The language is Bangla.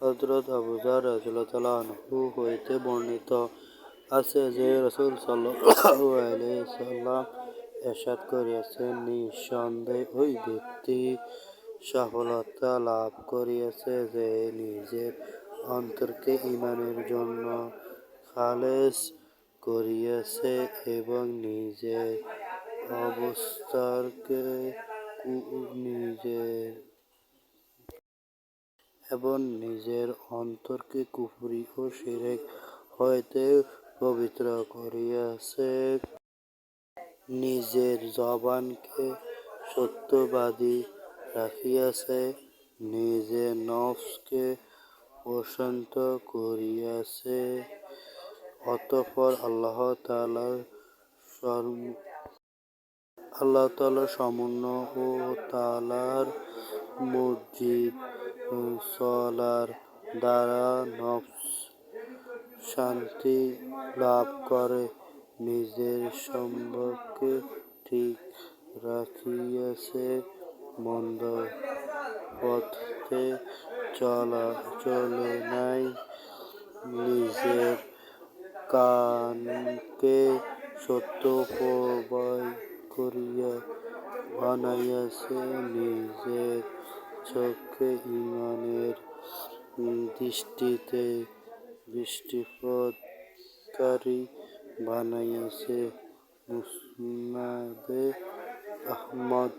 হযরত আবু যর রাদিয়াল্লাহু আনহু হইতে বর্ণিত আছে যে রাসূল সাল্লাল্লাহু আলাইহি ওয়াসাল্লাম ইরশাদ করিয়াছেন, নিঃসন্দেহে ওই ব্যক্তি সফলতা লাভ করিয়াছে যে নিজের অন্তরকে ঈমানের জন্য খালেস করিয়াছে এবং নিজের অন্তরকে কুফরি ও শিরক হইতে পবিত্র করিয়াছে, নিজের জবানকে সত্যবাদী রাখিয়াছে, নিজের নফসকে প্রশান্ত করিয়াছে। অতঃপর আল্লাহ তাআলার সমুন্ন ও তাআলার মসজিদ চলার দ্বারা নফস শান্তি লাভ করে, নিজের সম্পর্কে ঠিক রাখিয়াছে, মন্দ পথে চলে নাই, নিজের কানকে সত্য প্রবল করিয়া বানাইয়াছে, নিজের চোখকে ঈমানের দৃষ্টিপাতকারী বানাইয়াছে। মুসনাদে আহমদ।